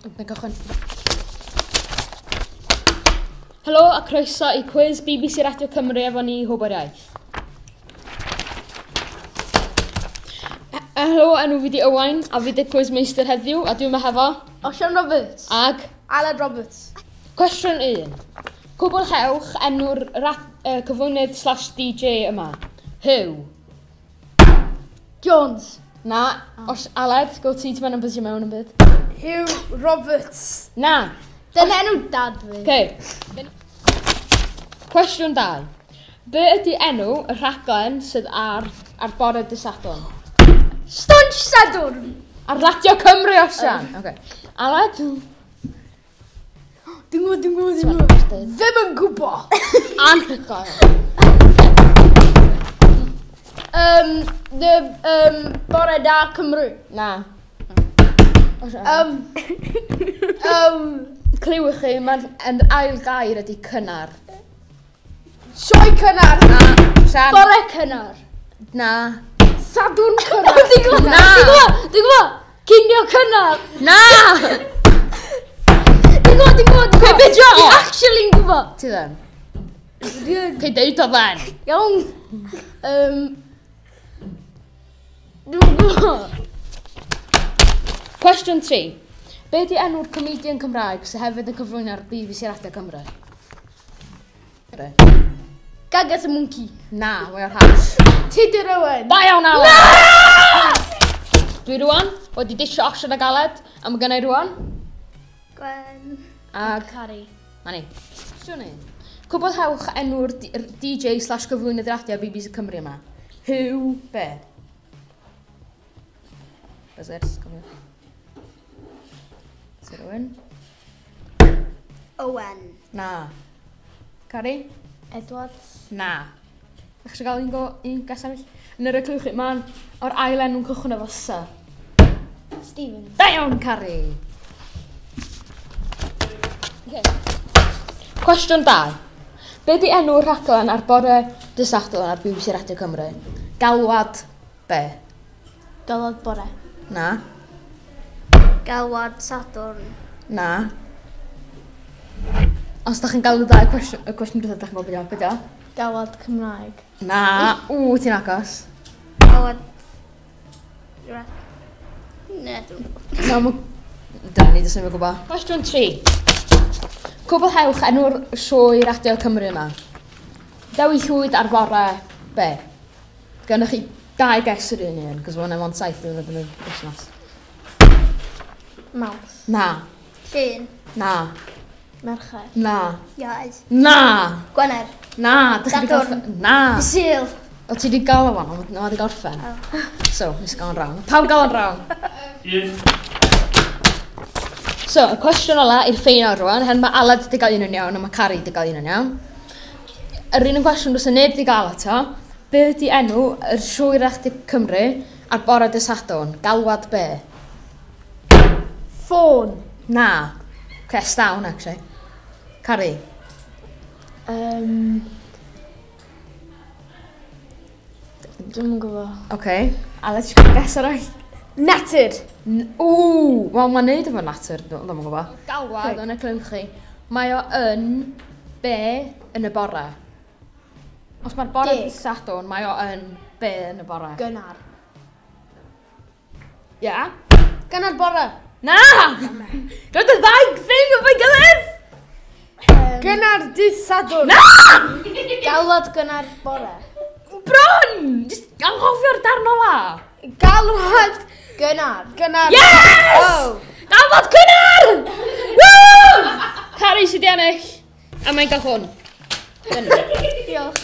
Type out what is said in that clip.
Na gychwyn. Helo a croeso i quiz BBC Radio Cymru efo ni Hwber Iaith. Helo, enw fi di Owain a fi di quiz meistr heddiw a dwi'n hefo Osian Roberts. ag Aled Roberts. cwestiwn 1. Cwblhewch enw'r cyflwynydd / DJ yma. Who? Jones. Na, os Aled, go ti ti'n mynd yn mewn yn byd. Hugh Roberts. Na. Dyna enw dad fi. Okay. Cwestiwn 2. Be ydy enw y rhaglen sydd ar bore dydd Sadwrn? Stwnsh Sadwrn. Ar Radio Cymru Osian. Okay. Aled? Dwi'n gwybod. Ddim yn gwybod. Anhygoel. Bore da Cymru. Na. Cliw i chi, mae'n ail gair ydy cynnar. Sioe cynnar. Na. Sian. Bore cynnar. Na. Sadwrn cynnar. Dwi'n gwybod. Na. Dwi'n gwybod. Cinio cynnar. Na! Dwi'n gwybod. Be beidio o? Dwi'n actually yn gwybod. Ti ddim. Cei deud o fen. Iawn. Dwi'n gwybod. Cwestiwn 3. Be di enw'r comedian Cymraeg sydd hefyd yn cyflwyno ar BBC Radio Cymru? Gagas y Monkey. Na, mae o'r haws. Ti di rywun. Da iawn, Aled! Dwi rwan wedi disio Osian ag Aled, a mae gennau rwan. Gwen. Ag... Cari. Ma ni. Cwestiwn 1. Cwblhewch enw'r DJ / gyflwynydd radio BBC Cymru yma. Who, be? Buzzers, cofiwch. Is rhywun? Owen. Na. Cari? Edwards. Na. Ech chi gael un gasau? Yn yr eclwch chi, mae'n o'r ail enw'n cychwyn efo sy. Stevens. Da iawn, Cari! Okay. Cwestiwn 2. Be di enw'r rhaglen ar bore dydd Sadwrn ar BBC Radio Cymru? Galwad be? Galwad bore. Na. Galwad Sadwrn. Na. Os da chi'n galw dau cwestiwn bryd ydych chi'n gwybod beth o? Galwad Cymraeg. Na. Ti'n agos. Galwad... Ne, dwi'n gwybod. Na, dyna ni, dysgu ddim yn gwybod. Cwestiwn 3. Cwblhewch enw'r sioe Radio Cymru yma. Dewi llwyd ar fore be? Gynnych chi 2 ges yr un un, cos mae'n emon 7 yn y busnes. Mawrth. Na. Llun. Na. Merched. Na. Iau. Na. Gwener. Na. Dych chi wedi gorffen? Na. Sil. O ti wedi gael o fan, ond wedi gorffen. So, nes gael yn rawn. Pawb gael yn rawn? So, y cwestiwn ola i'r ffeinal rwan, hen mae Aled wedi cael un yn iawn a mae Cari wedi cael un yn iawn. Yr un yn cwestiwn dwi'n neb wedi cael eto. Be ydi enw yr sioe Radio Cymru ar bore dydd Sadwrn? Galwad be? Ffôn. Na. Ces down, actually. Cari? Dwi'n gwybod. Oce. Aled, ti'n gwybod ges ar Natur. Wel, mae'n neud efo natur, dwi'n gwybod. Galwad, yn y clywch chi. Mae o yn be yn y bore. Os mae'r bore dydd Sadwrn, mae o yn be yn y bore. Gynnar. Ia? Gynnar bore. Na! Gwyd y ddau thing o fe gilydd! Gynnar dydd Sadwrn. Na! Galwad gynnar bore. Bron! Just anghofio'r darn ola! Galwad gynnar. Gynnar. Yes! Oh. Galwad cynnar! Woo! Cari sydd i ennill. A mae'n cael hwn. Diolch.